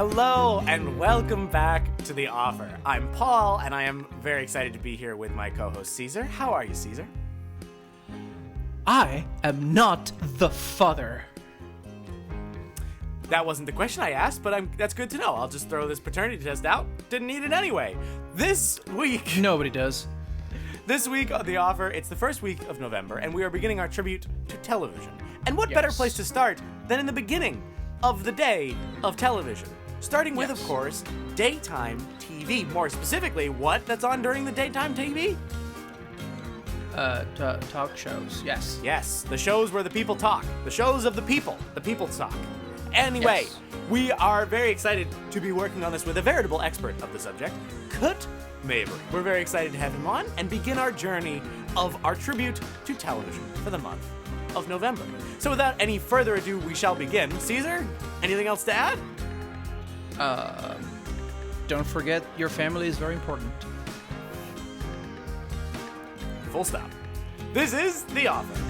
Hello and welcome back to The Offer. I'm Paul and I am very excited to be here with my co-host Cesar. How are you, Cesar? I am not the father. That wasn't the question I asked, but that's good to know. I'll just throw this paternity test out. Didn't need it anyway. This week... Nobody does. This week on The Offer, it's the first week of November, and we are beginning our tribute to television. And what better place to start than in the beginning of the day of television? Starting with, of course, daytime TV. More specifically, what that's on during the daytime TV? Talk shows, yes. Yes, the shows where the people talk. The shows of the people. The people talk. Anyway, we are very excited to be working on this with a veritable expert of the subject, Curt Mabry. We're very excited to have him on and begin our journey of our tribute to television for the month of November. So without any further ado, we shall begin. Cesar, anything else to add? Don't forget your family is very important. Full stop. This is The Offer.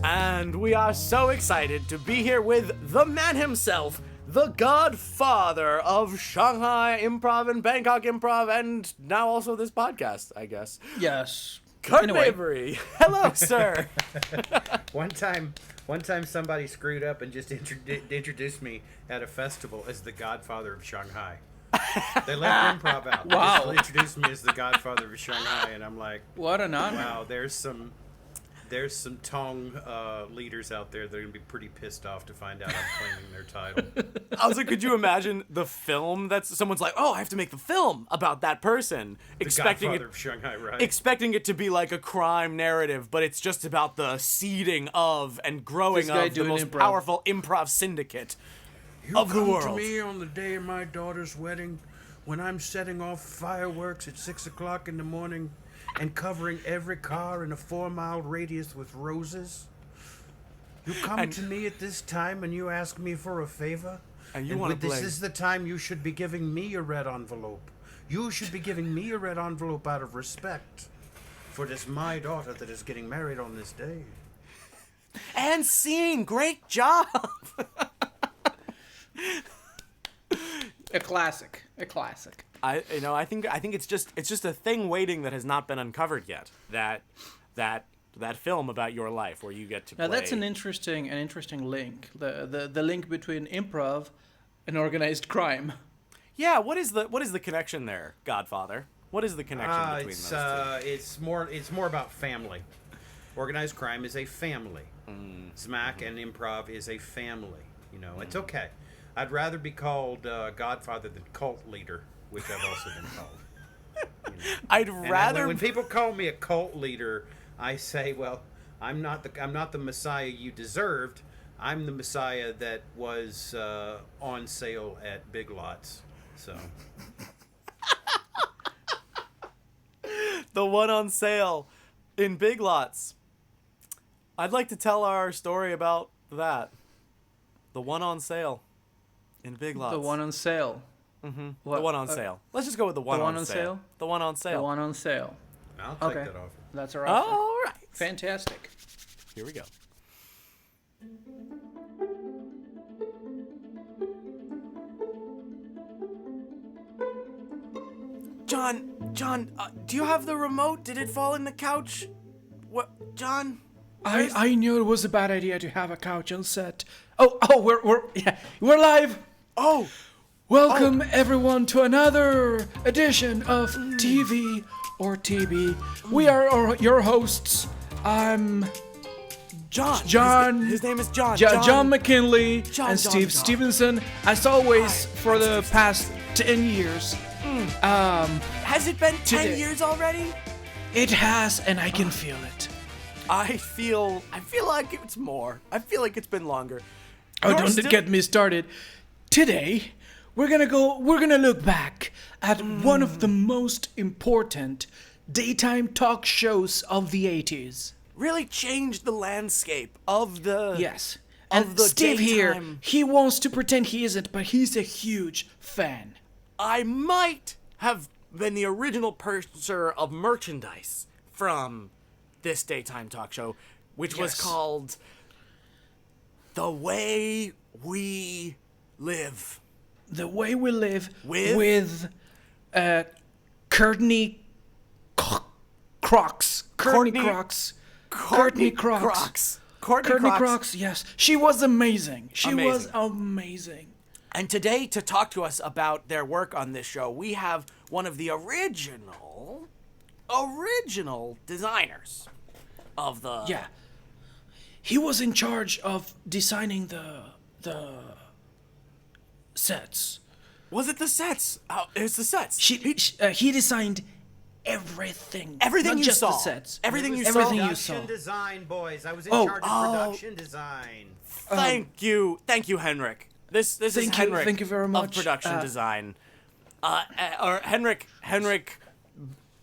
And we are so excited to be here with the man himself, the godfather of Shanghai Improv and Bangkok Improv, and now also this podcast, I guess. Yes. Curt Mabry. Hello, sir. One time somebody screwed up and just introduced me at a festival as the godfather of Shanghai. They left improv out. Wow. They introduced me as the godfather of Shanghai, and I'm like, what an honor. wow, there's some Tong leaders out there that are going to be pretty pissed off to find out I'm claiming their title. I was like, could you imagine the film that's someone's like, oh, I have to make the film about that person, The godfather of Shanghai, right? expecting it to be like a crime narrative, but it's just about the seeding of and growing of the most powerful improv syndicate of the world. You come to me on the day of my daughter's wedding when I'm setting off fireworks at 6 o'clock in the morning and covering every car in a 4-mile radius with roses. You come to me at this time and you ask me for a favor? And you want to This is the time you should be giving me a red envelope. You should be giving me a red envelope out of respect for this my daughter that is getting married on this day. And scene, great job. A classic. I think it's just a thing waiting that has not been uncovered yet. That film about your life where you get to play. Now that's an interesting link. The link between improv and organized crime. Yeah, what is the connection there, Godfather? What is the connection between those two? It's more about family. Organized crime is a family. Zmack and improv is a family. You know, it's okay. I'd rather be called Godfather than cult leader, which I've also been called. You know? I'd rather. When people call me a cult leader, I say, well, I'm not the Messiah you deserved. I'm the Messiah that was on sale at Big Lots. So. The one on sale in Big Lots. I'd like to tell our story about that. The one on sale in Big Lots. The one on sale. Mm-hmm. The one on sale. Let's just go with the one on sale. The one on sale. The one on sale. I'll take that offer. That's our offer. All right. Fantastic. Here we go. John, do you have the remote? Did it fall in the couch? What, John? I knew it was a bad idea to have a couch on set. We're live. Oh, welcome everyone to another edition of TV or TB. We are your hosts. I'm John. His name is John. John McKinley and John. Steve Stevenson. As always, for the past 10 years. Has it been 10 years already? It has, and I can feel it. I feel like it's more. I feel like it's been longer. Don't get me started. Today, we're gonna look back at one of the most important daytime talk shows of the 80s. Really changed the landscape of the Yes. And Steve here, he wants to pretend he isn't, but he's a huge fan. I might have been the original purchaser of merchandise from this daytime talk show, which was Yes. called The Way We Live. The Way We Live With? Courtney Crox. Courtney Crox. Courtney Crox. Courtney Courtney Crox. Crox, yes. She was amazing. She was Amazing. amazing. And today, to talk to us about their work on this show, we have one of the original designers of the... Yeah. He was in charge of designing the sets. Was it the sets? Oh, it's the sets. He designed everything. Everything Not you just saw. the sets. Everything you Everything saw. you saw. Production design, boys. I was in Oh, charge of production design. Thank you, Henrik. This is Thank you- Henrik. thank you very much. Of production design, or Henrik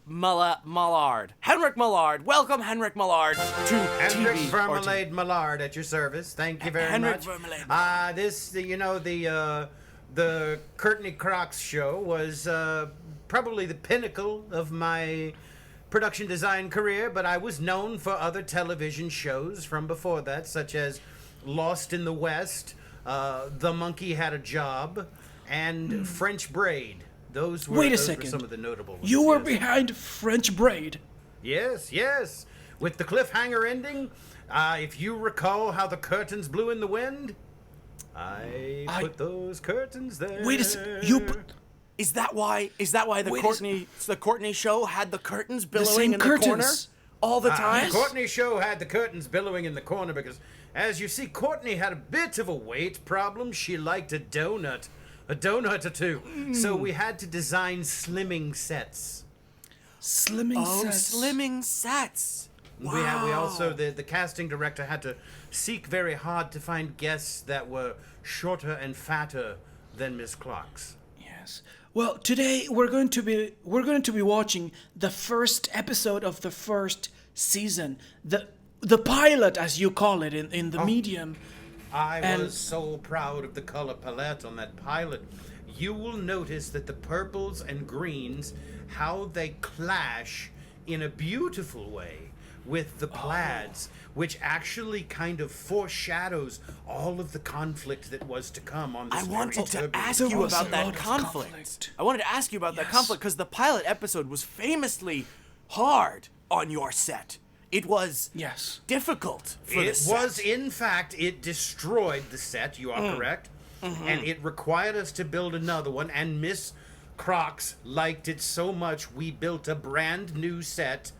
Mallard. Henrik Mallard. Welcome, Henrik Mallard, to Henrik TV. or to- Vermelade Millard at your service. Thank you very Henrik much. Vermelade. The Courtney Crox show was probably the pinnacle of my production design career, but I was known for other television shows from before that, such as Lost in the West, The Monkey Had a Job, and French Braid. Those were, Wait a those were second. some of the notable ones. You were yes. behind French Braid. Yes. With the cliffhanger ending, if you recall how the curtains blew in the wind, I put those curtains there. Wait a second. You put Is that why the Courtney show had the curtains billowing same in the corner curtains. all the time? The Courtney show had the curtains billowing in the corner because, as you see, Courtney had a bit of a weight problem. She liked a donut or two. So we had to design slimming sets. slimming sets. Slimming sets. Wow. We also, the casting director had to seek very hard to find guests that were shorter and fatter than Miss Crox. Yes. Well, today we're going to be watching the first episode of the first season, the pilot, as you call it in the medium. I was so proud of the color palette on that pilot. You will notice that the purples and greens, how they clash in a beautiful way with the plaids, which actually kind of foreshadows all of the conflict that was to come on this I wanted to turbulent- ask There you was about a that lot of conflict. conflict. I wanted to ask you about that Yes. conflict because the pilot episode was famously hard on your set. It was Yes. difficult for the It set. was, in fact, it destroyed the set, you are correct. And it required us to build another one, and Miss Crox liked it so much, we built a brand new set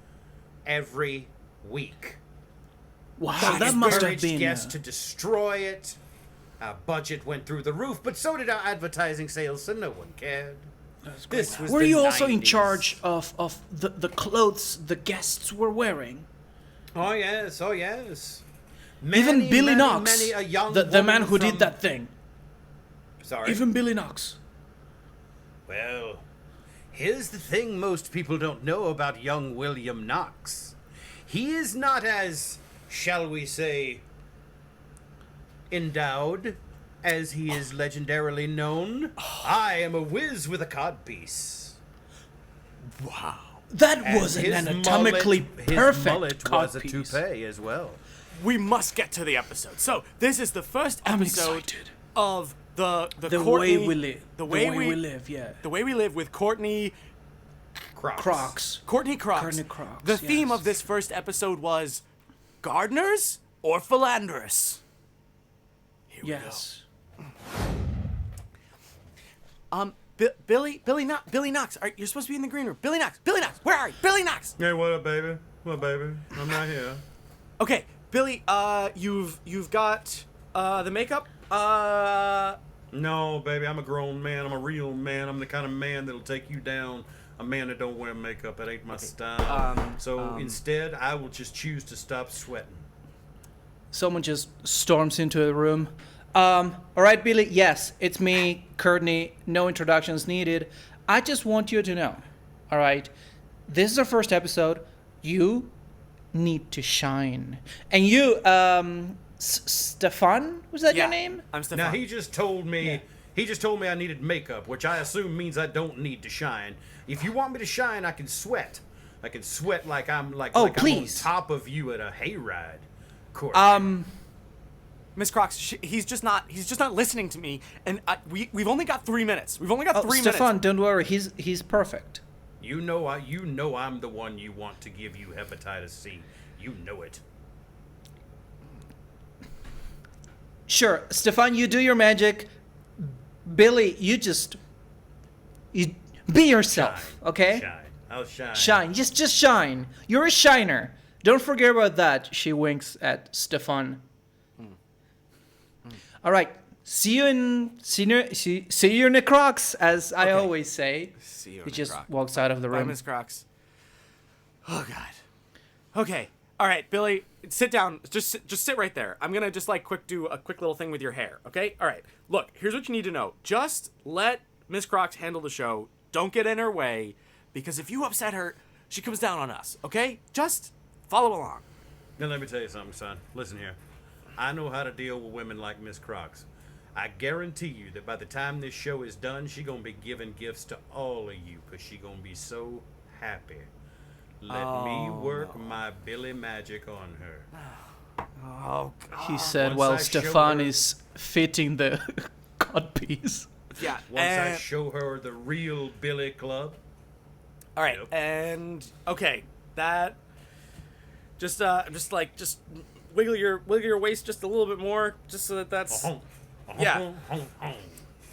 every week. Wow, She that must have encouraged been. guests to destroy it. Our budget went through the roof, but so did our advertising sales, so no one cared. This was Were the you also in 90s. charge of the clothes the guests were wearing? Oh yes. Even Many, Billy many, Knox, many a young the man woman who from- did that thing. Sorry. Even Billy Knox. Well, here's the thing most people don't know about young William Knox. He is not as, shall we say, endowed as he is legendarily known. I am a whiz with a codpiece. Wow. That And was an his anatomically mullet- his perfect mullet was a codpiece. toupee as well. We must get to the episode. So this is the first I'm episode excited. of the The Courtney, way we live. The way we live. Yeah. The way we live with Courtney Crocs. Courtney Crox. Courtney Crox, The theme yes. of this first episode was gardeners or philanderers. Here Yes. we go. Billy Knox. You're supposed to be in the green room. Billy Knox, where are you? Billy Knox. Hey, what up, baby? What, baby? I'm not here. Okay, Billy. You've got the makeup. No, baby, I'm a grown man. I'm a real man. I'm the kind of man that'll take you down. A man that don't wear makeup. That ain't my style. Instead, I will just choose to stop sweating. Someone just storms into the room. All right, Billy. Yes, it's me, Courtney. No introductions needed. I just want you to know. All right, this is our first episode. You need to shine, and you, Stefan, was that your name? I'm Stefan. Now he just told me I needed makeup, which I assume means I don't need to shine. If you want me to shine, I can sweat. I can sweat like I'm please. I'm on top of you at a hayride. Courtney. Miss Crox, he's just not listening to me, and we've only got 3 minutes. We've only got 3 minutes. Stefan, don't worry. He's perfect. You know I'm the one you want to give you hepatitis C. You know it. Sure, Stefan, you do your magic. Billy, you be yourself, Shine. okay? Shine. I'll shine. Shine. Just shine. You're a shiner. Don't forget about that. She winks at Stefan. All right. See you in the Crocs, as I always say. See you in He the just Croc. walks out of the Bye, room. Miss Crox. Oh God. Okay. All right, Billy, sit down. Just sit right there. I'm gonna just do a quick little thing with your hair. Okay. All right. Look, here's what you need to know. Just let Miss Crox handle the show. Don't get in her way, because if you upset her, she comes down on us. Okay. Just follow along. Now let me tell you something, son. Listen here. I know how to deal with women like Miss Crox. I guarantee you that by the time this show is done, she gonna be giving gifts to all of you, because she gonna be so happy. Let me work my Billy magic on her. Oh God. He said Once while I show Stefan her- is fitting the codpiece. Yeah. Once I show her the real Billy Club. All right, Yep. and okay, that just wiggle your waist just a little bit more, just so that's yeah.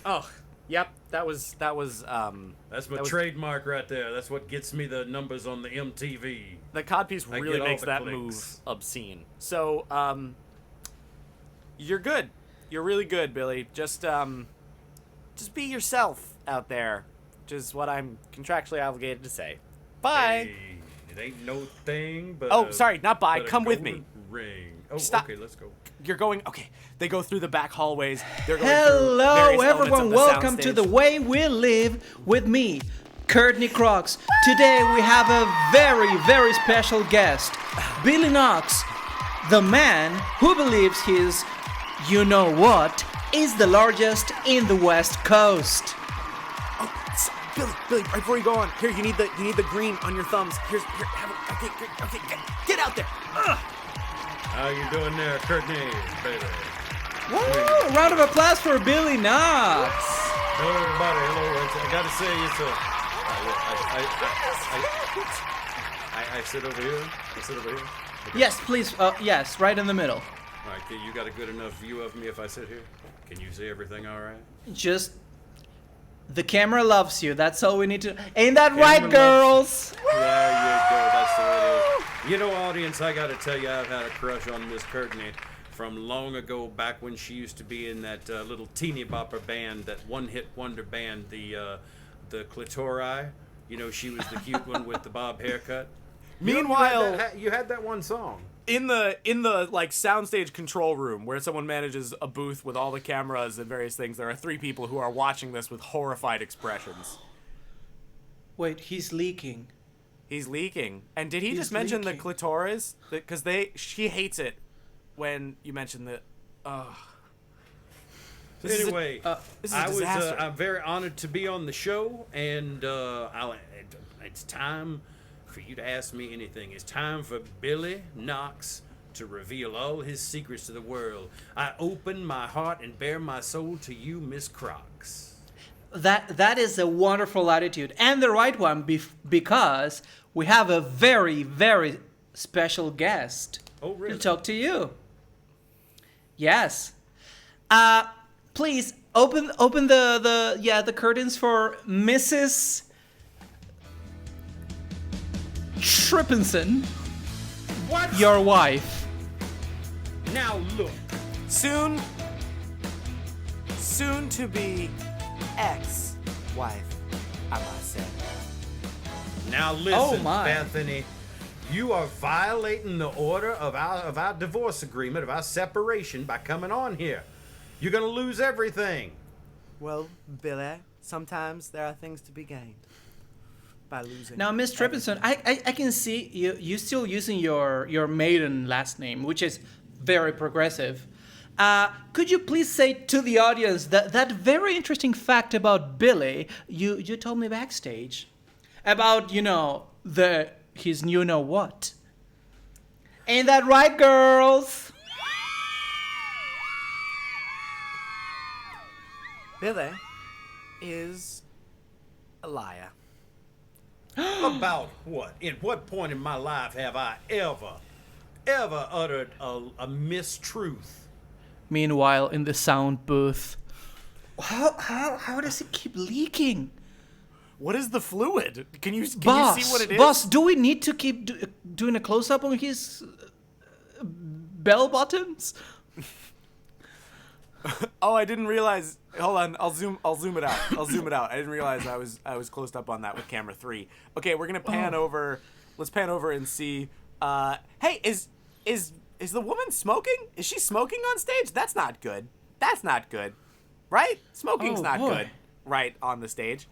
Oh, yep, that was That's my that was- trademark right there. That's what gets me the numbers on the MTV. the codpiece I really get all makes the that clicks. move obscene. So you're good, you're really good, Billy. Just be yourself out there, which is what I'm contractually obligated to say. Bye. Hey, it ain't no thing but Oh, sorry, not bye. but a Come with me. golden Ring. Oh, Stop. okay, let's go. You're going. Okay, they go through the back hallways. They're going through Hello, various elements everyone. of the Welcome to soundstage. The Way We Live with me, Courtney Crox. Today we have a very, very special guest, Billy Knox, the man who believes his, you know what, is the largest in the West Coast. Billy, right before you go on, here you need the green on your thumbs. Here, okay, get out there. Ugh. How you doing there, Courtney, baby? Woo! A round of applause for Billy Knox. Hello, everybody. Hello. I gotta say, I sit over here. I sit over here. Okay. Yes, please. Yes, right in the middle. All right, you got a good enough view of me if I sit here? Can you see everything all right? Just the camera loves you. That's all we need to. Ain't that Camera right, loves- girls? There you go. That's the way it is. You know, audience, I gotta tell you, I've had a crush on Miss Courtney from long ago, back when she used to be in that little teeny bopper band, that one-hit wonder band, the Clitori. You know, she was the cute one with the bob haircut. Meanwhile, you had that one song. in the like soundstage control room where someone manages a booth with all the cameras and various things, there are 3 people who are watching this with horrified expressions. Wait, he's leaking. He's leaking. And did he He's just mention leaking. the clitoris? Because she hates it when you mention the. This Anyway, this is a disaster. I'm very honored to be on the show, and it's time for you to ask me anything. It's time for Billy Knox to reveal all his secrets to the world. I open my heart and bare my soul to you, Miss Crox. That is a wonderful attitude and the right one because we have a very, very special guest Oh, really? to talk to you. Yes. Please open the curtains for Mrs. Trippinson, What? your wife. Now look. Soon to be ex-wife, I must say. Now listen, Oh, my. Bethany. You are violating the order of our divorce agreement, of our separation, by coming on here. You're gonna lose everything. Well, Billy, sometimes there are things to be gained by losing. Now, Miss Trippinson, I can see you still using your maiden last name, which is very progressive. Could you please say to the audience that very interesting fact about Billy you told me backstage about, the his you know what. Ain't that right, girls? Billy is a liar. About what? In what point in my life have I ever uttered a mistruth? Meanwhile, in the sound booth. How does it keep leaking? What is the fluid? Can you see what it is? Boss, do we need to keep doing a close-up on his bell buttons? Oh, I didn't realize. Hold on, I'll zoom it out. I didn't realize I was closed up on that with camera 3. Okay, we're gonna pan over. Let's pan over and see. Hey, is the woman smoking? Is she smoking on stage? That's not good. That's not good, right? Smoking's not good, right, on the stage.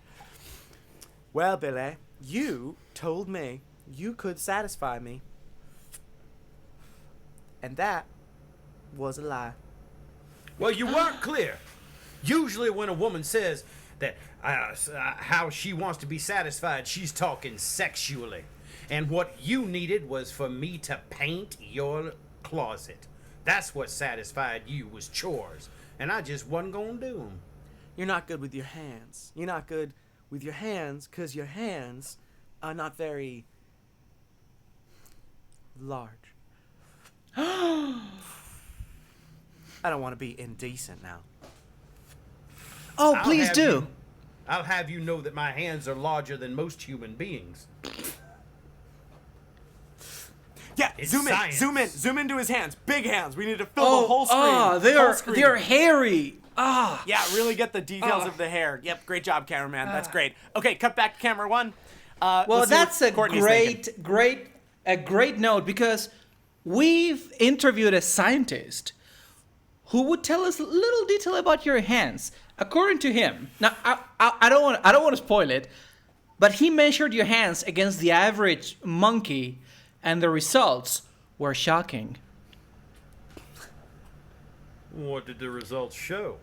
Well, Billy, you told me you could satisfy me, and that was a lie. Well, you weren't clear. Usually when a woman says that how she wants to be satisfied, she's talking sexually. And what you needed was for me to paint your closet. That's what satisfied you, was chores. And I just wasn't going to do them. You're not good with your hands. You're not good with your hands because your hands are not very large. I don't want to be indecent now. Oh, please do. I'll have you know that my hands are larger than most human beings. Yeah, It's zoom science. in, zoom into his hands. Big hands. We need to fill the whole screen. They Whole screen. are hairy. Yeah, really get the details of the hair. Yep, great job, cameraman. That's great. Okay, cut back to camera 1. Well, let's see that's what a Courtney's thinking. great note, because we've interviewed a scientist who would tell us a little detail about your hands. According to him, now I don't want to spoil it, but he measured your hands against the average monkey, and the results were shocking. What did the results show?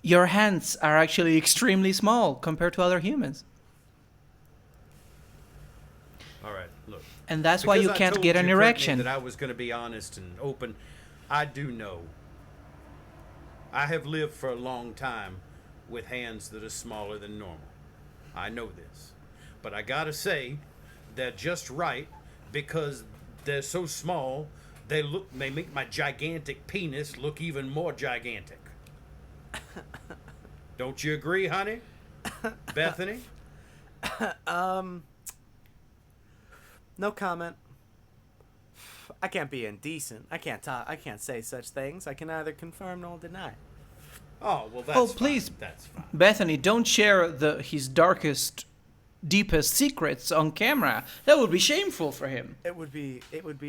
Your hands are actually extremely small compared to other humans. All right, look. And that's why you Because I can't told get an you, Courtney, erection. that I was going to be honest and open. I do know. I have lived for a long time with hands that are smaller than normal. I know this. But I gotta say, they're just right because they're so small, they make my gigantic penis look even more gigantic. Don't you agree, honey? Bethany? No comment. I can't be indecent. I can't talk. I can't say such things. I can neither confirm nor deny. Oh, well, that's please, fine. That's fine. Bethany, don't share his darkest, deepest secrets on camera. That would be shameful for him. It would be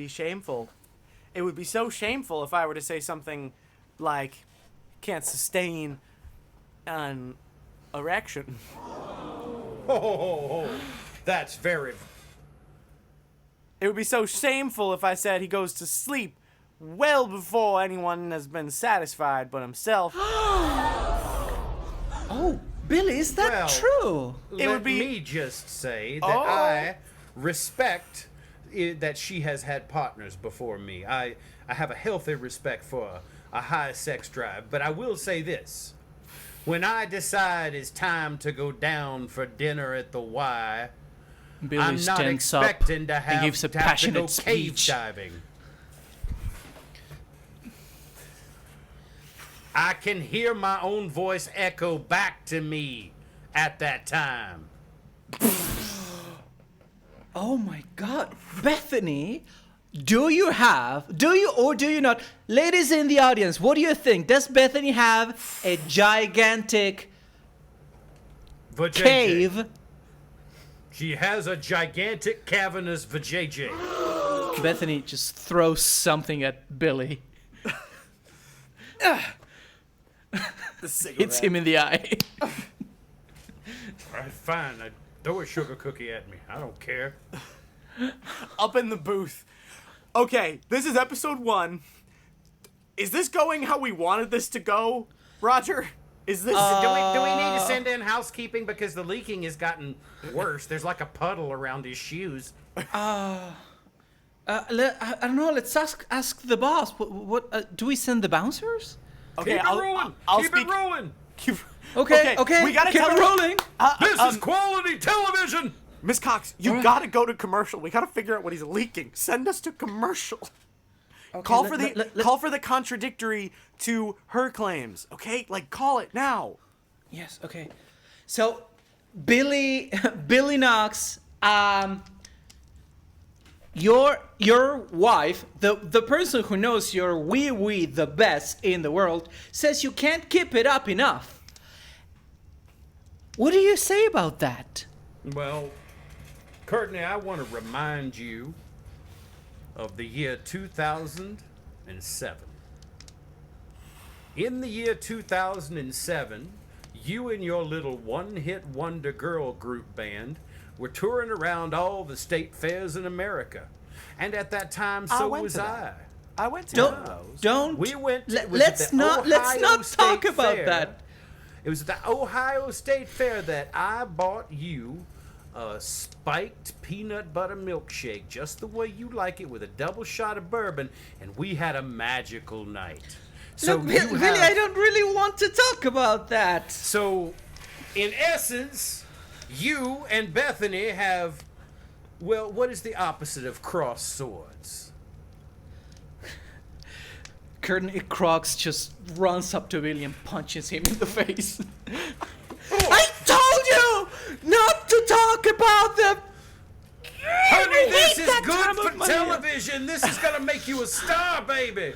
shameful. It would be so shameful if I were to say something like, can't sustain an erection. Oh, that's very... It would be so shameful if I said he goes to sleep well before anyone has been satisfied but himself. Oh, Billy, is that Well, true? Let me just say that I respect that she has had partners before me. I have a healthy respect for a high sex drive. But I will say this. When I decide it's time to go down for dinner at the Y, Billy I'm not stands up expecting to and have gives a to go passionate cave speech. diving. I can hear my own voice echo back to me at that time. Oh my God, Bethany, do you or do you not? Ladies in the audience, what do you think? Does Bethany have a gigantic Vajayjay. cave? She has a gigantic cavernous vajayjay. Bethany just throws something at Billy. Hits him in the eye. All right, fine. Throw a sugar cookie at me. I don't care. Up in the booth. Okay, this is episode 1. Is this going how we wanted this to go, Roger? Is this? Do we need to send in housekeeping because the leaking has gotten worse? There's like a puddle around his shoes. I don't know. Let's ask the boss. What do we send the bouncers? Okay, Keep it rolling. Keep it rolling. Okay. We gotta keep tell it her- rolling. This is quality television. Miss Cox, you gotta go to commercial. We gotta figure out what he's leaking. Send us to commercial. Okay, Call for the contradictory to her claims. Okay, like call it now. Yes. Okay. So, Billy Knox, your wife, the person who knows your wee the best in the world, says you can't keep it up enough. What do you say about that? Well, Courtney, I want to remind you of the year 2007. In the year 2007, you and your little one-hit wonder girl group band were touring around all the state fairs in America. And at that time, so was I. I went to those. Don't. We went. Let's not talk about that. It was at the Ohio State Fair that I bought you a spiked peanut butter milkshake, just the way you like it, with a double shot of bourbon, and we had a magical night. So Look, Billy, I don't really want to talk about that. So, in essence, you and Bethany have, well, what is the opposite of crossed swords? Courtney Crox just runs up to Billy and punches him in the face. I told you not to talk about them. Honey, this is good for television. This is gonna make you a star, baby.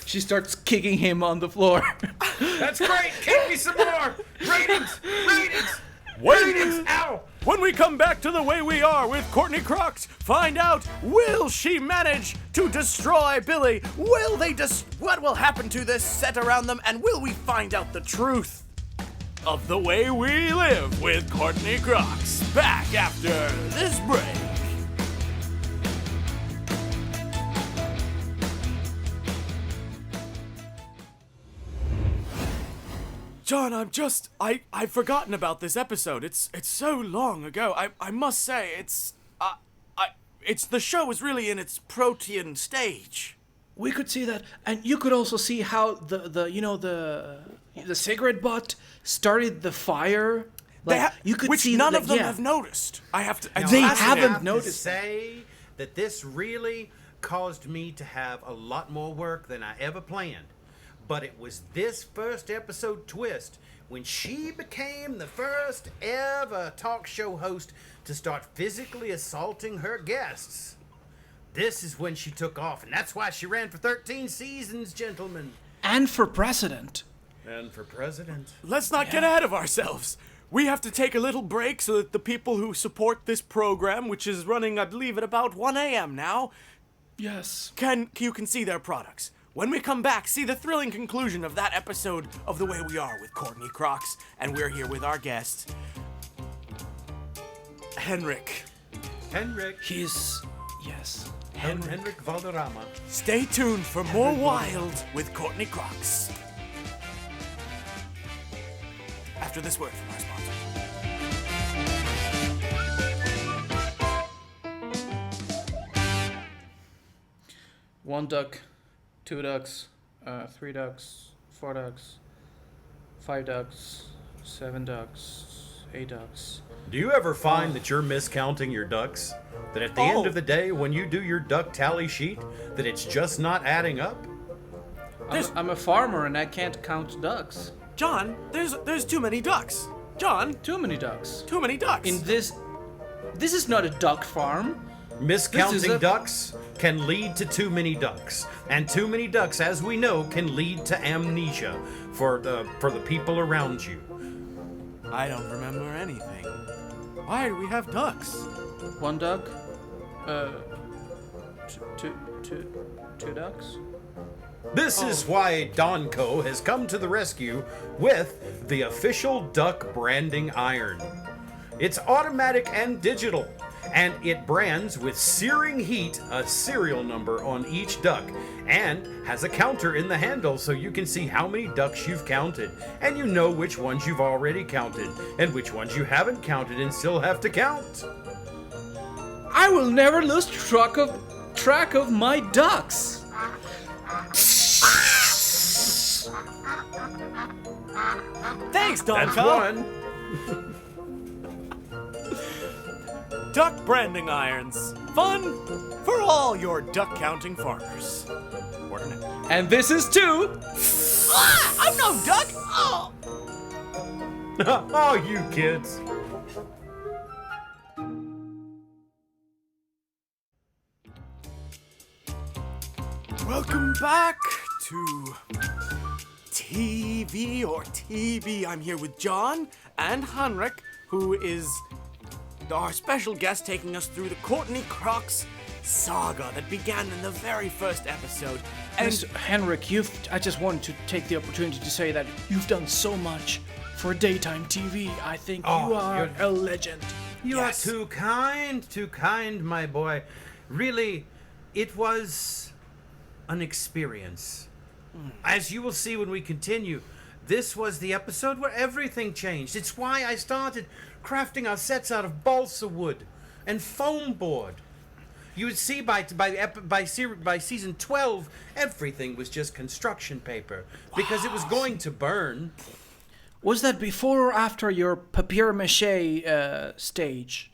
She starts kicking him on the floor. That's great. Kick me some more. Ratings. Ratings. Ow. When we come back to The Way We Are with Courtney Crox, find out, will she manage to destroy Billy? What will happen to this set around them? And will we find out the truth of The Way We Live with Courtney Crox? Back after this break. Jon, I've forgotten about this episode. It's so long ago. I must say, it's the show is really in its protean stage. We could see that, and you could also see how the cigarette butt started the fire. Like, you could which see none that, of them yeah. have noticed. I have to. They I haven't have noticed. to say that this really caused me to have a lot more work than I ever planned. But it was this first episode twist when she became the first ever talk show host to start physically assaulting her guests. This is when she took off, and that's why she ran for 13 seasons, gentlemen. And for president. And for president. Let's not get ahead of ourselves. We have to take a little break so that the people who support this program, which is running, I believe, at about 1 a.m. now, Yes. you can see their products. When we come back, see the thrilling conclusion of that episode of The Way We Are with Courtney Crox, and we're here with our guest, Henrik. He's... Yes. Henrik Valderrama. Stay tuned for more Wild with Courtney Crox. After this word from our sponsor. 1 duck, 2 ducks, 3 ducks, 4 ducks, 5 ducks, 7 ducks, 8 ducks. Do you ever find that you're miscounting your ducks? That at the end of the day, when you do your duck tally sheet, that it's just not adding up? I'm a farmer and I can't count ducks. Jon, there's too many ducks. Jon, Too many ducks. too many ducks. In this is not a duck farm. Miscounting a- ducks can lead to too many ducks. And too many ducks, as we know, can lead to amnesia for the people around you. I don't remember anything. Why do we have ducks? 1 duck, two ducks. This is why Donco has come to the rescue with the official duck branding iron. It's automatic and digital, And it brands with searing heat a serial number on each duck and has a counter in the handle so you can see how many ducks you've counted. And you know which ones you've already counted and which ones you haven't counted and still have to count. I will never lose track of my ducks. Thanks, Don. That's one. Duck branding irons. Fun for all your duck counting farmers. Ordering it. And this is two. I'm no duck. Oh. Oh, you kids. Welcome back to TV or TB. I'm here with Jon and Henrik, who is our special guest taking us through the Courtney Crox saga that began in the very first episode. And Mr. Henrik, I just wanted to take the opportunity to say that you've done so much for daytime TV. I think you are a legend. You are too kind, my boy. Really, it was an experience. As you will see when we continue, this was the episode where everything changed. It's why I started crafting our sets out of balsa wood and foam board. You would see by season 12, everything was just construction paper because it was going to burn. Was that before or after your papier-mâché stage?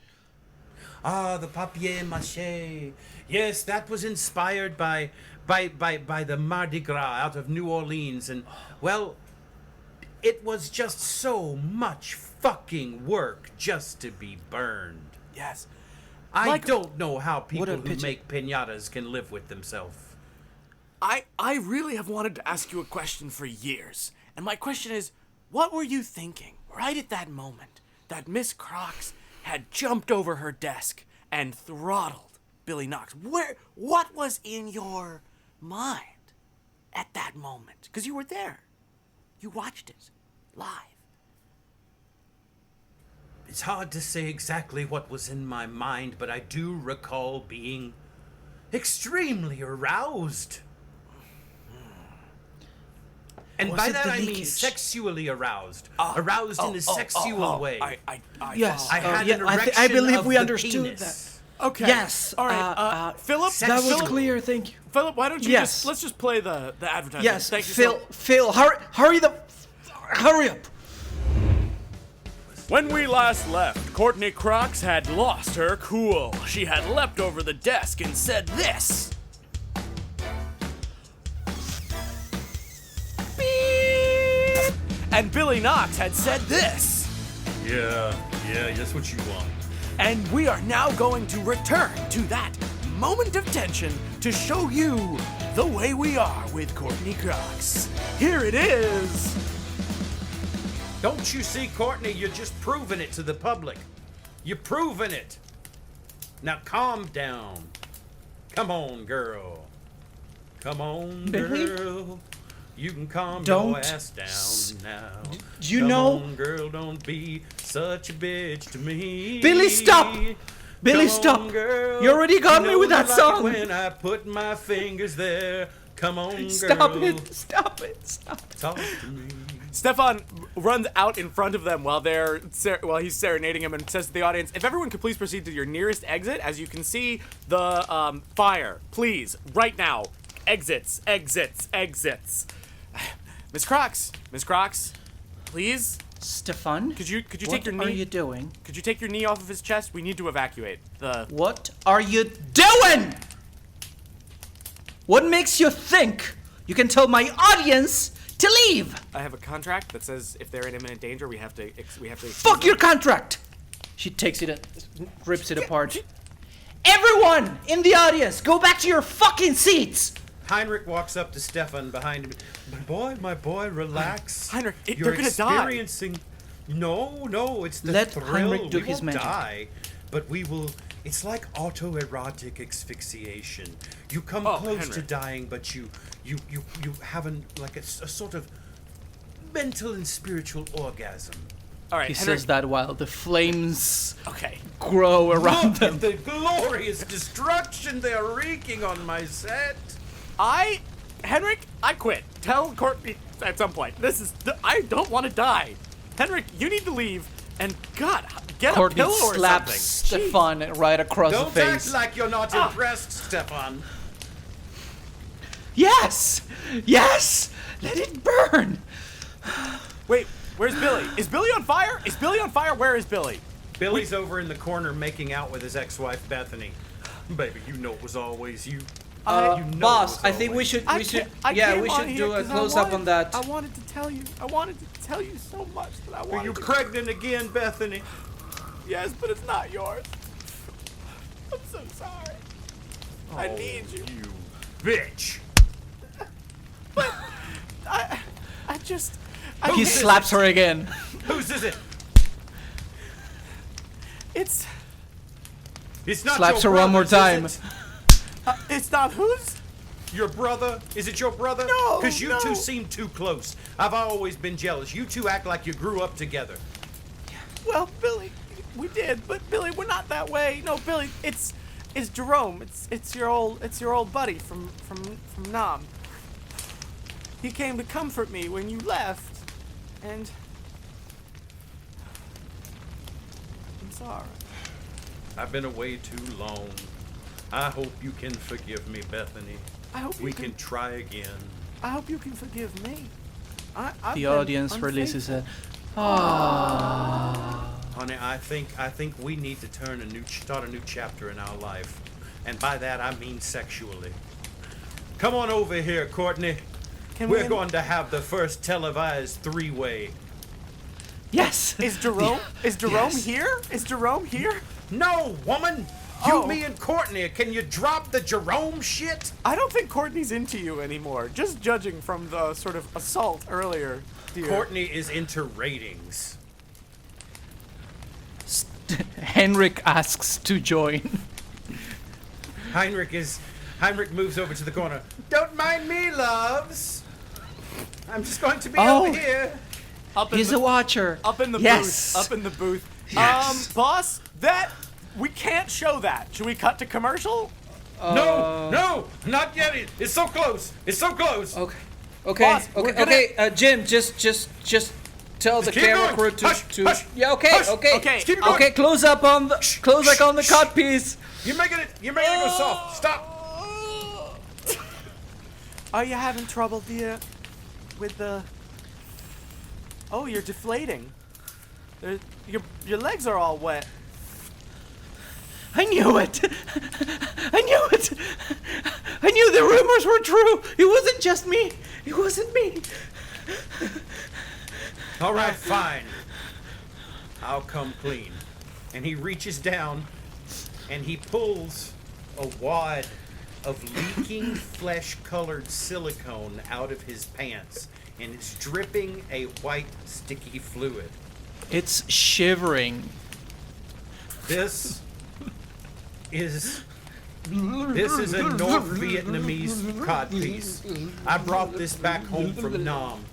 Ah, the papier-mâché. Yes, that was inspired by the Mardi Gras out of New Orleans. And, well, it was just so much fucking work just to be burned. yes, I don't know how people What a who pity. make piñatas can live with themselves. I really have wanted to ask you a question for years. And my question is, what were you thinking right at that moment that Miss Crox had jumped over her desk and throttled Billy Knox? What was in your mind at that moment? Because you were there. You watched it live. It's hard to say exactly what was in my mind, but I do recall being extremely aroused. And Was by it that the I mean leakage? sexually aroused. Aroused in a sexual way. Yes. I had an I erection believe of we the understood penis. Okay. Yes, All right. Philip. sex- That was Philip- clear, thank you. Philip, why don't you Yes. let's just play the advertisement. Yes, Thank you. Phil, hurry up. When we last left, Courtney Crox had lost her cool. She had leapt over the desk and said this. Beep. And Billy Knox had said this. Yeah, that's what you want. And we are now going to return to that moment of tension to show you the way we are with Courtney Crox. Here it is. Don't you see, Courtney? You're just proving it to the public. You're proving it. Now calm down. Come on, girl. Come on, Billy? girl. You can calm Don't your ass down now. you Come know- on, girl, don't be such a bitch to me. Billy, stop! Billy, Come stop! on, girl. You already got You me know with you that like song. When I put my fingers there. Come on, girl. Stop it. Talk to me. Stefan runs out in front of them while he's serenading him and says to the audience, if everyone could please proceed to your nearest exit. As you can see, the fire. Please, right now. Exits. Miss Crox, please. Stefan, Could you take what your knee? are you doing? Could you take your knee off of his chest? We need to evacuate. What are you doing? What makes you think you can tell my audience to leave? I have a contract that says if they're in imminent danger, we have to. Fuck your contract! She takes it and rips it apart. Everyone in the audience, go back to your fucking seats! Henrik walks up to Stefan behind him. My boy, relax. Henrik, You're they're gonna die. experiencing. No, it's the Let thrill. Henrik do we his won't magic. die, but we will. It's like autoerotic asphyxiation. You come close to Henrik. dying, but you have a sort of mental and spiritual orgasm. All right, He Henrik. says that while the flames Okay. grow around Look them. at the glorious destruction they're wreaking on my set. Henrik, I quit. Tell Courtney at some point. I don't want to die. Henrik, you need to leave. And God, get Courtney a pillow or slaps something. Stefan right across Don't the act face. like you're not impressed, Stefan. Yes! Yes! Let it burn! Wait, where's Billy? Is Billy on fire? Is Billy on fire? Where is Billy? Billy's over in the corner making out with his ex-wife Bethany. Baby, you know it was always you. You know it Boss, was I think we always should, I we should, can't- I yeah, came we on should here do a 'cause I close-up on that. I wanted to tell you. I wanted to tell you so much that I Are wanted you to. pregnant again, Bethany? Yes, but it's not yours. I'm so sorry. I need you. You bitch. I just. He can't- slaps her again. Whose is it? It's. It's not Slaps your her one more brother's, is time. it? It's not whose? Your brother? Is it your brother? No, Because you no. two seem too close. I've always been jealous. You two act like you grew up together. Well, Billy, we did, but Billy, we're not that way. No, Billy, it's Jerome. It's your old buddy from Nam. He came to comfort me when you left, and I'm sorry. I've been away too long. I hope you can forgive me, Bethany. I hope We you can try again. I hope you can forgive me. I've The been audience releases a. Honey, I think we need to start a new chapter in our life. And by that I mean sexually. Come on over here, Courtney. We're going to have the first televised three-way. Yes! Is Jerome? Is Jerome Yes. here? Is Jerome here? No, woman! You, Oh. me, and Courtney, can you drop the Jerome shit? I don't think Courtney's into you anymore. Just judging from the sort of assault earlier, dear. Courtney is into ratings. Henrik asks to join. Henrik moves over to the corner. Don't mind me, loves. I'm just going to be over here. Up in He's the, a watcher. up in the Yes. booth. Up in the booth. Yes. Boss, we can't show that. Should we cut to commercial? No, not yet. It's so close. It's so close. Okay. Okay. Boss, we're Okay. gonna- Okay. Jim, just tell the keep camera going. crew to. Hush, to hush, yeah. Okay. hush. Okay. Okay, keep going. Okay. Close up on the. Close like on the cut piece. You're making it go soft. Stop. Are you having trouble, dear, with the... Oh, you're deflating. Your legs are all wet. I knew it. I knew it. I knew the rumors were true. It wasn't just me. It wasn't me. All right, fine. I'll come clean. And he reaches down and he pulls a wad of leaking flesh-colored silicone out of his pants, and it's dripping a white sticky fluid. It's shivering. This is a North Vietnamese codpiece. I brought this back home from Nam.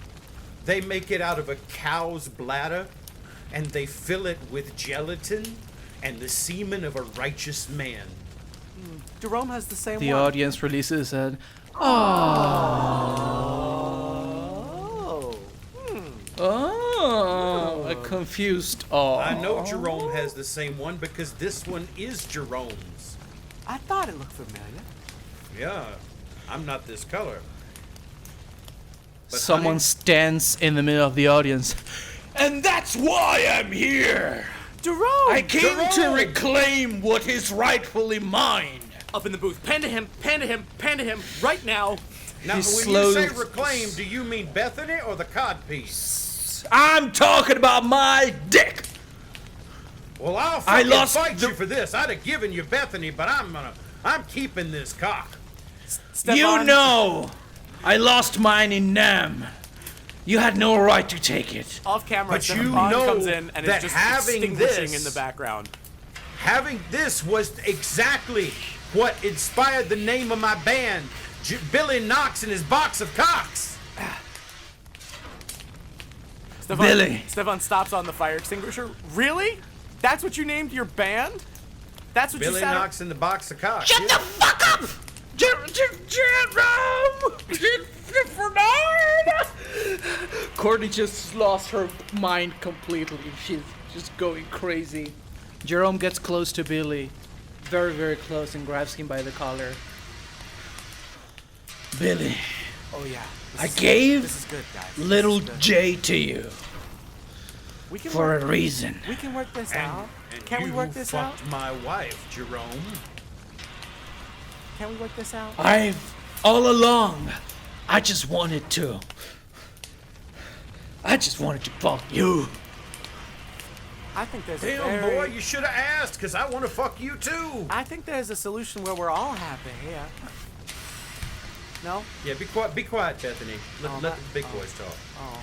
They make it out of a cow's bladder, and they fill it with gelatin and the semen of a righteous man. Jerome has the same The one. audience releases an. Oh. Oh, a confused. Oh. I know Jerome has the same one because this one is Jerome's. I thought it looked familiar. Yeah, I'm not this color. But Someone honey, stands in the middle of the audience. And that's why I'm here. Jerome! I came to reclaim what is rightfully mine. Up in the booth. Pan to him, pan to him, pan to him, right now. now, when slows- you say reclaim, do you mean Bethany or the codpiece? I'm talking about my dick. Well, I'll I fucking lost fight the- you for this. I'd have given you Bethany, but I'm keeping this cock. Stefan, You know, I lost mine in Nam. You had no right to take it. Off camera, But you Stefan know comes in and is that just having extinguishing this- in the background. Having this was exactly what inspired the name of my band, Billy Knox and his box of cocks. Stefan stops on the fire extinguisher. Really? That's what you named your band? That's what Billy you said? knocks in the box of cocks. Shut the fuck up! Courtney just lost her mind completely. She's just going crazy. Jerome gets close to Billy. Very, very close, and grabs him by the collar. Billy, Oh, yeah. I gave This is good, guys. little This is good. J to you We can for work, a reason. we can work this out. And Can we you work this out? fucked my wife, Jerome. Can we work this out? All along, I just wanted to fuck you. I think there's a Damn, very... boy, you should have asked, because I want to fuck you too. I think there's a solution where we're all happy, yeah. No? Yeah, be quiet, Bethany. Let the big boys talk. Oh, no.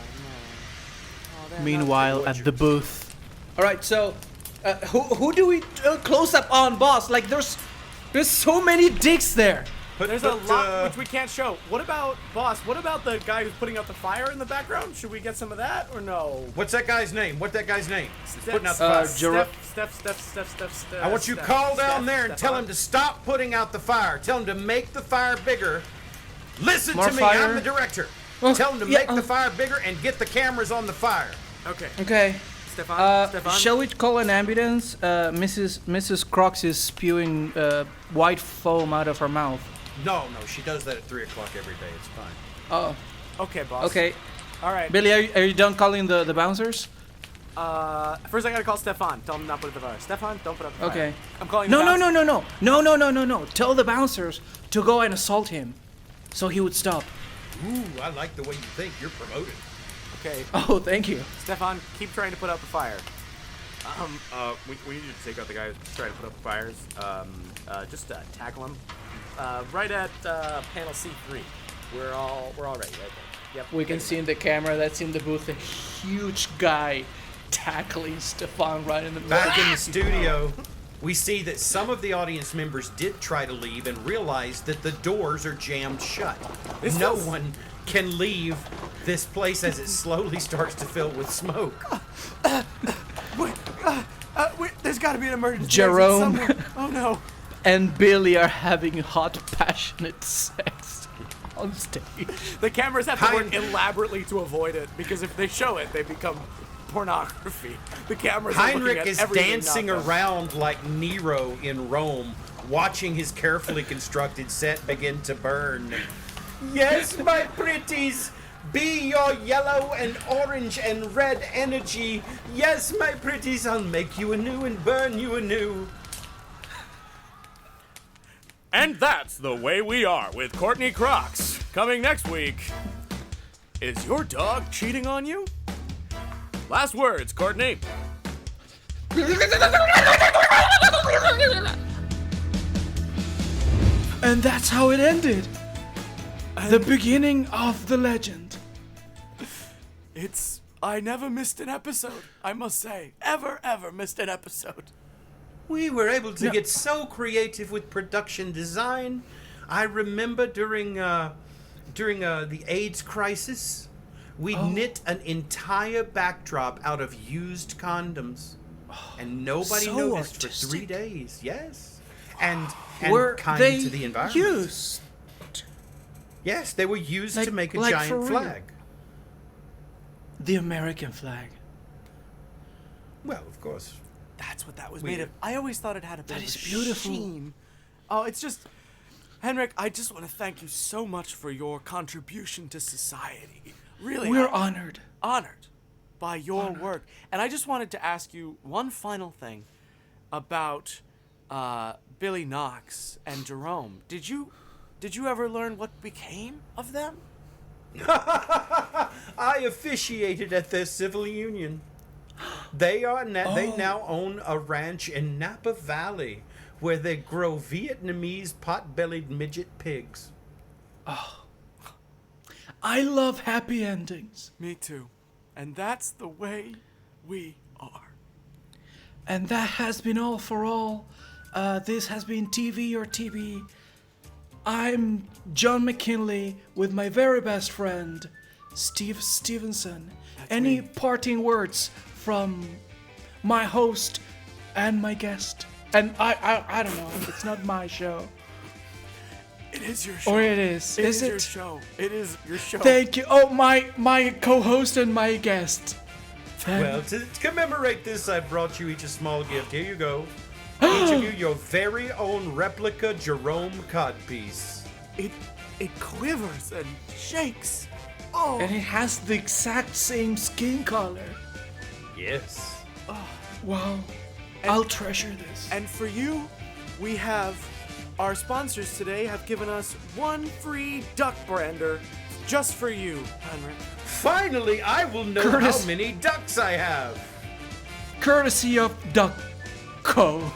Oh, they're Meanwhile, not at the booth. All right, so who do we close up on, boss? Like, there's so many dicks there. There's a lot which we can't show. What about, boss, what about the guy who's putting out the fire in the background? Should we get some of that or no? What's that guy's name? What's that guy's name? Putting out the uh, fire. Steph. I want you to call down there and tell him to stop putting out the fire. Tell him to make the fire bigger. Listen More to me, fire? I'm the director. Oh, Tell him to yeah, make the fire bigger and get the cameras on the fire. Okay. Okay. Stefan? Shall we call an ambulance? Mrs. Crox is spewing white foam out of her mouth. No, she does that at 3 o'clock every day. It's fine. Oh. Okay, boss. Okay. All right. Billy, are you done calling the bouncers? First I gotta call Stefan. Tell him not to put up the fire. Stefan, don't put up the fire. Okay. I'm calling No. the bouncers. No. Tell the bouncers to go and assault him, so he would stop. Ooh, I like the way you think. You're promoted. Okay. Oh, thank you. Stefan, keep trying to put out the fire. We need to take out the guy who's trying to put up the fires. Just tackle him. Right at panel C3. We're all ready right there. Yep. We can see in the camera that's in the booth a huge guy tackling Stefan right in the middle. Back in the studio, we see that some of the audience members did try to leave and realize that the doors are jammed shut. No one can leave this place as it slowly starts to fill with smoke. Wait, there's got to be an emergency. Jerome. exit somewhere. Oh no. And Billy are having hot, passionate sex on stage. The cameras have to work elaborately to avoid it because if they show it, they become pornography. The cameras are looking Heinrich at is everything dancing not them. around like Nero in Rome, watching his carefully constructed set begin to burn. Yes, my pretties, be your yellow and orange and red energy. Yes, my pretties, I'll make you anew and burn you anew. And that's the way we are with Courtney Crox. Coming next week. Is your dog cheating on you? Last words, Courtney. And that's how it ended. The beginning of the legend. I never missed an episode, I must say. Ever missed an episode. We were able to get so creative with production design. I remember during the AIDS crisis, we knit an entire backdrop out of used condoms, and nobody so noticed artistic. for 3 days. Yes, and Were kind they to the environment. used? Yes, they were used to make a like for giant real? flag. The American flag. Well, of course. That's what that was made of. I always thought it had a bit That of is a beautiful. sheen. Oh, it's just... Henrik, I just want to thank you so much for your contribution to society. Really, We're I'm honored. by your work. And I just wanted to ask you one final thing about Billy Knox and Jerome. Did you ever learn what became of them? I officiated at their civil union. They now own a ranch in Napa Valley where they grow Vietnamese pot-bellied midget pigs. I love happy endings. Me too. And that's the way we are. And that has been all for all. This has been TV or TB. I'm John McKinley with my very best friend, Steve Stevenson. Any parting words from my host and my guest? And I don't know. It's not my show. It is your show. Or it is. Is it? Your show. It is your show. Thank you. Oh, my co-host and my guest. Well, to commemorate this, I brought you each a small gift. Here you go. Each of you your very own replica Jerome codpiece. It quivers and shakes. Oh. And it has the exact same skin color. Yes. Wow. I'll treasure this. And for you, we have our sponsors today have given us 1 free duck brander just for you, Henrik. Finally, I will know Curtis. how many ducks I have. Courtesy of Duckco.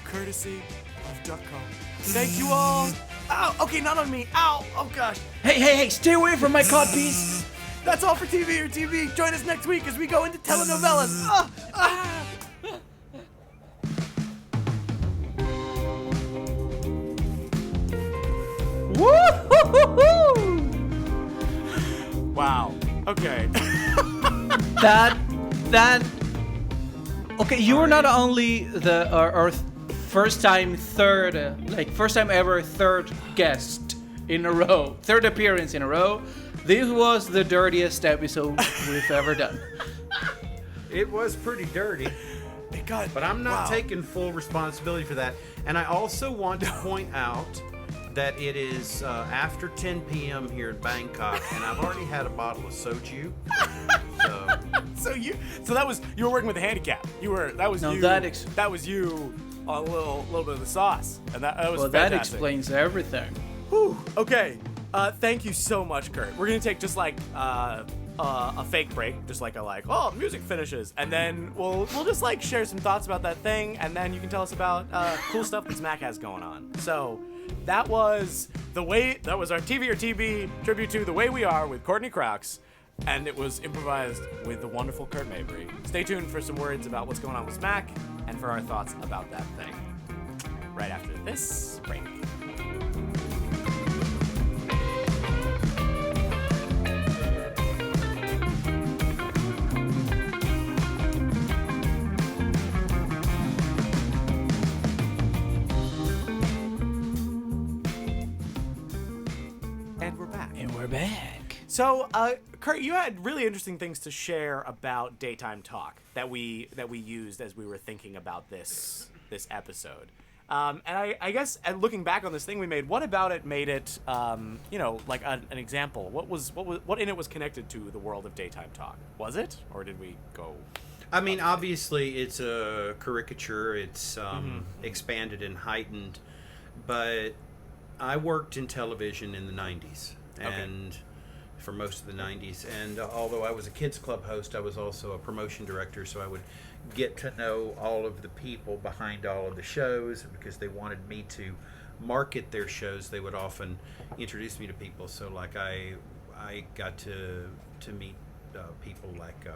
Courtesy of Duckco. Thank you all. Ow, okay, not on me. Ow, oh gosh. Hey, stay away from my codpiece. That's all for TV or TV. Join us next week as we go into telenovelas. Woo-hoo-hoo-hoo! Wow. Okay. That. Okay, you were not only our first time ever third guest in a row, third appearance in a row. This was the dirtiest episode we've ever done. It was pretty dirty. But I'm not taking full responsibility for that. And I also want to point out that it is after 10 p.m. here in Bangkok, and I've already had a bottle of soju. So that was you were working with a handicap. That was you on a little bit of the sauce, and that was well. fantastic. That explains everything. Whew. Okay. Thank you so much, Curt. We're gonna take just like a fake break, just like music finishes, and then we'll just like share some thoughts about that thing, and then you can tell us about cool stuff that Zmack has going on. So that was our TV or TB tribute to The Way We Are with Courtney Crox, and it was improvised with the wonderful Curt Mabry. Stay tuned for some words about what's going on with Zmack and for our thoughts about that thing right after this break. And we're back. So, Curt, you had really interesting things to share about daytime talk that we used as we were thinking about this episode. And I guess looking back on this thing we made, what about it made it, like an example? What in it was connected to the world of daytime talk? Was it, or did we go? I mean, obviously, it's a caricature. It's expanded and heightened, but I worked in television in the 90s. And for most of the 90s. And although I was a kids club host, I was also a promotion director, so I would get to know all of the people behind all of the shows. Because they wanted me to market their shows, they would often introduce me to people. So like I got to meet people like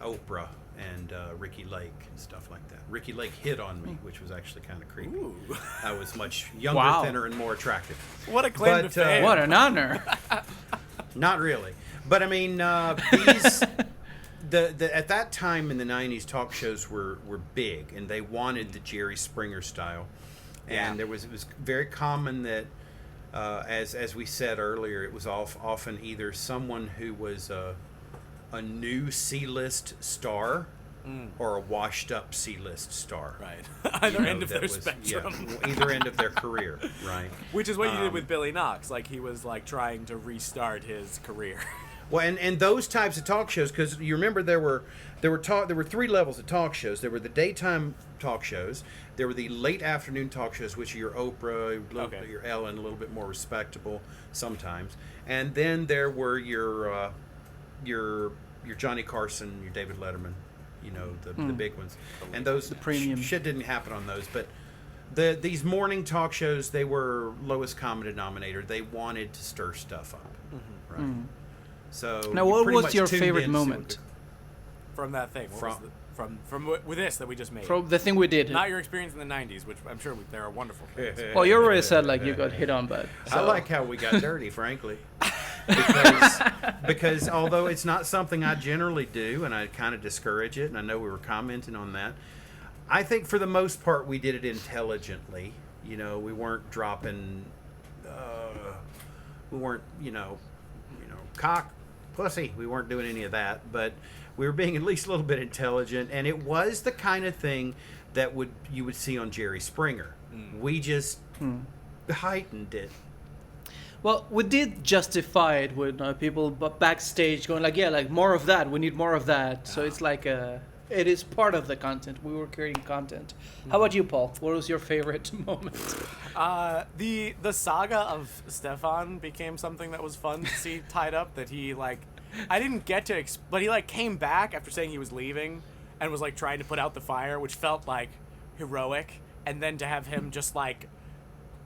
Oprah and Ricky Lake and stuff like that. Ricky Lake hit on me, which was actually kind of creepy. Ooh. I was much younger, thinner, and more attractive. What a claim to fame. What an honor. Not really. But I mean, these at that time in the 90s, talk shows were big, and they wanted the Jerry Springer style. And it was very common that, as we said earlier, it was often either someone who was a new C-list star or a washed-up C-list star. Right. Either end of their spectrum. Yeah, either end of their career, right. Which is what you did with Billy Knox. Like, he was, like, trying to restart his career. Well, and those types of talk shows, because you remember there were 3 levels of talk shows. There were the daytime talk shows. There were the late afternoon talk shows, which are your Oprah, your Ellen, a little bit more respectable sometimes. And then there were your Johnny Carson, your David Letterman, the big ones. And those the premium shit didn't happen on those, but these morning talk shows, they were lowest common denominator. They wanted to stir stuff up, right? So now, what was your favorite moment from that thing? From with this that we just made? From the thing we did. Not your experience in the 90s, which I'm sure there are wonderful things. Well, you already said like you got hit on, but I like how we got dirty, frankly. because although it's not something I generally do, and I kind of discourage it, and I know we were commenting on that, I think for the most part we did it intelligently. You know, we weren't dropping, we weren't, cock, pussy. We weren't doing any of that, but we were being at least a little bit intelligent, and it was the kind of thing that you would see on Jerry Springer. We just heightened it. Well, we did justify it with people backstage going like, yeah, like more of that. We need more of that. So it's like it is part of the content. We were creating content. How about you, Paul? What was your favorite moment? The saga of Stefan became something that was fun to see tied up. That he I didn't get to, but he came back after saying he was leaving, and was trying to put out the fire, which felt heroic. And then to have him just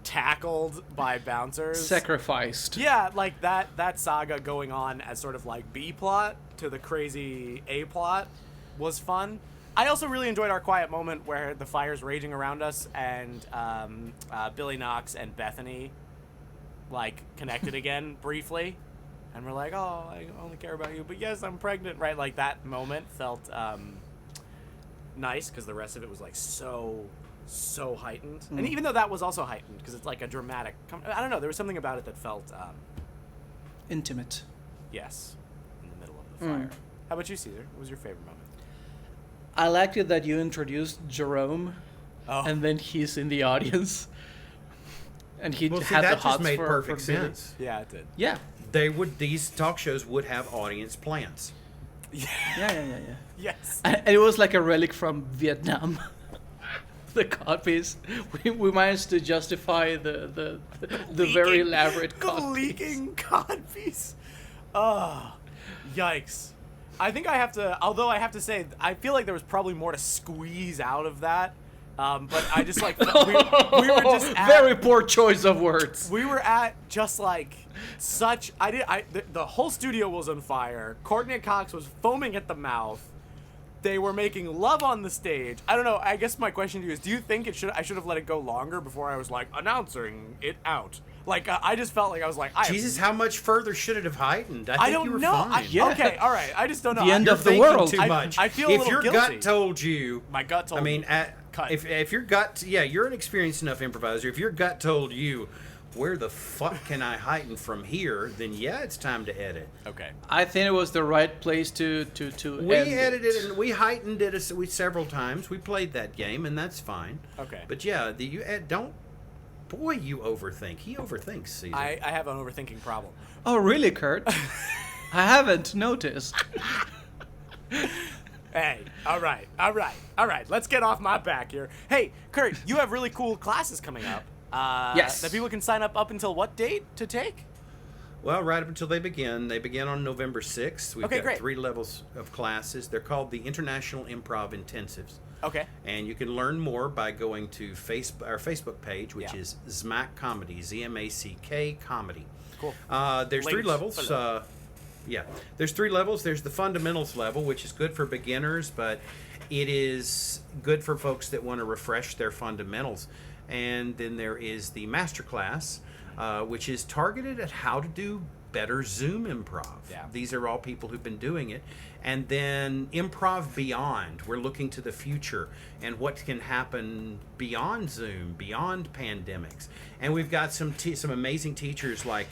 tackled by bouncers, sacrificed. Yeah, that saga going on as sort of B plot to the crazy A plot was fun. I also really enjoyed our quiet moment where the fire's raging around us, and Billy Knox and Bethany connected again briefly, and we're like, oh, I only care about you, but yes, I'm pregnant, right? That moment felt nice because the rest of it was so heightened. And even though that was also heightened because it's a dramatic, I don't know, there was something about it that felt intimate. Yes, in the middle of the fire. How about you, Cesar? What was your favorite moment? I liked it that you introduced Jerome, and then he's in the audience, and he had the hots just made for perfect for Billy. sense. Yeah, it did. Yeah. These talk shows would have audience plans. Yeah. Yes. And it was like a relic from Vietnam. The codpiece. We managed to justify the very elaborate the codpiece. leaking codpiece. Oh, yikes. I think I have to, although I have to say, I feel like there was probably more to squeeze out of that. But I just we were just at, very poor choice of words. We were at just such, the whole studio was on fire. Courtney Crox was foaming at the mouth. They were making love on the stage. I don't know. I guess my question to you is, do you think I should have let it go longer before I was announcing it out? I just felt I was Jesus, how much further should it have heightened? I think don't you were know. fine. Okay, all right. I just don't know. The end You're of the thinking world. too much. I feel a if little your guilty. gut told you, My gut told me. Cut. If your gut, you're an experienced enough improviser. If your gut told you, where the fuck can I heighten from here? Then it's time to edit. Okay. I think it was the right place to We end edited it. and we heightened it several times. We played that game, and that's fine. Okay. But don't. Boy, you overthink. He overthinks, Cesar. I have an overthinking problem. Oh, really, Curt? I haven't noticed. Hey, all right. Let's get off my back here. Hey, Curt, you have really cool classes coming up. Yes. That people can sign up until what date to take? Well, right up until they begin. They begin on November 6th. We've got great. 3 levels of classes. They're called the International Improv Intensives. Okay. And you can learn more by going to our Facebook page, which Yeah. is Zmack Comedy, Zmack Comedy. Cool. There's 3 Links levels. below. There's 3 levels. There's the fundamentals level, which is good for beginners, but it is good for folks that want to refresh their fundamentals. And then there is the master class, which is targeted at how to do better Zoom improv. Yeah. These are all people who've been doing it. And then improv beyond. We're looking to the future and what can happen beyond Zoom, beyond pandemics. And we've got some amazing teachers like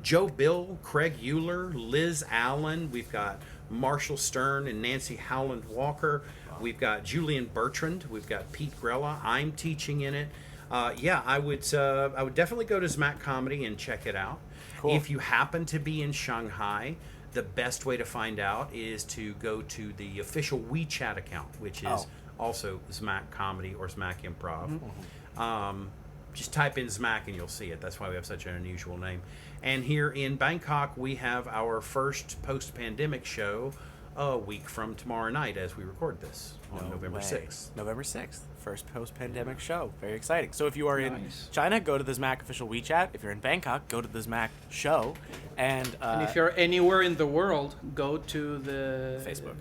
Joe Bill, Craig Euler, Liz Allen. We've got Marshall Stern and Nancy Howland Walker. We've got Julian Bertrand. We've got Pete Grella. I'm teaching in it. I would definitely go to Zmack Comedy and check it out. Cool. If you happen to be in Shanghai, the best way to find out is to go to the official WeChat account, which is also Zmack Comedy or Zmack Improv. Mm-hmm. Just type in Zmack and you'll see it. That's why we have such an unusual name. And here in Bangkok, we have our first post-pandemic show a week from tomorrow night as we record this on November 6th. November 6th. First post-pandemic show. Very exciting. So if you are in Nice. China, go to the Zmack official WeChat. If you're in Bangkok, go to the Zmack show. And if you're anywhere in the world, go to the Facebook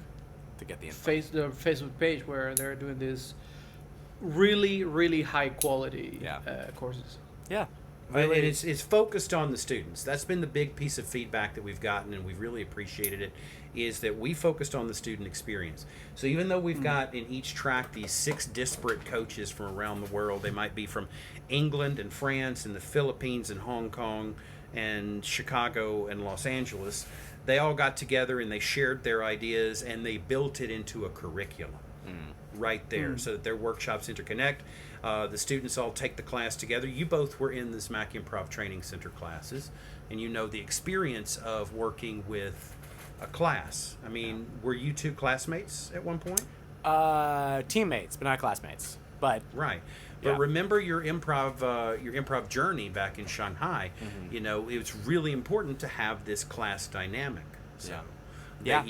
to get the info. the Facebook page where they're doing this really, really high quality Yeah. courses. Yeah. Really- And it's focused on the students. That's been the big piece of feedback that we've gotten, and we've really appreciated it, is that we focused on the student experience. So even though we've got in each track these 6 disparate coaches from around the world, they might be from England and France and the Philippines and Hong Kong and Chicago and Los Angeles, they all got together and they shared their ideas and they built it into a curriculum right there so that their workshops interconnect. The students all take the class together. You both were in the Zmack Improv Training Center classes, and you know the experience of working with a class. I mean, were you 2 classmates at one point? Teammates, but not classmates. But Right. But Yeah. remember your improv journey back in Shanghai. You know, it was really important to have this class dynamic. So Yeah.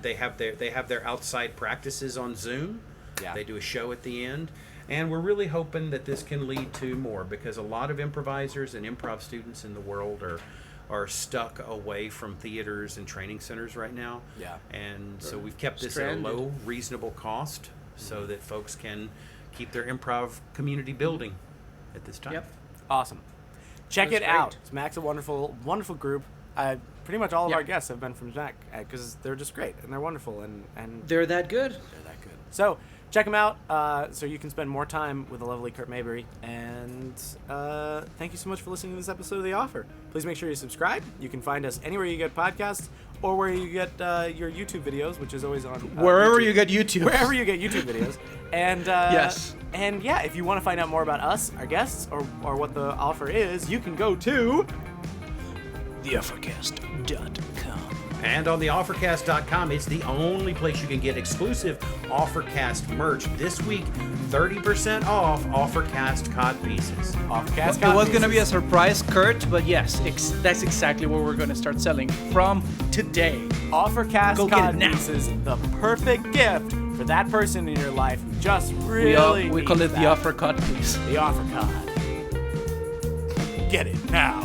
they have their outside practices on Zoom. Yeah. They do a show at the end. And we're really hoping that this can lead to more, because a lot of improvisers and improv students in the world are stuck away from theaters and training centers right now. Yeah. And so we've kept this Stranded. at a low, reasonable cost so that folks can keep their improv community building at this time. Yep. awesome. Check That's it great. out. Zmack's a wonderful, wonderful group. Pretty much all of Yeah. our guests have been from Zmack because they're just great and they're wonderful and They're that good. they're that good. So check them out so you can spend more time with the lovely Curt Mabry. And thank you so much for listening to this episode of The Offer. Please make sure you subscribe. You can find us anywhere you get podcasts or where you get your YouTube videos, which is always on Wherever YouTube. you get YouTube. Wherever you get YouTube videos. And Yes. And yeah, if you want to find out more about us, our guests, or what the offer is, you can go to theoffercast.com. And on the offercast.com, it's the only place you can get exclusive Offercast merch. This week, 30% off Offercast cod pieces. Offercast. It was going to be a surprise, Kurt, but yes, that's exactly what we're going to start selling from today. Offercast Go get it cod now. pieces, the perfect gift for that person in your life who just really We call needs it the that. offer cut, please. The offer cod. Get it now.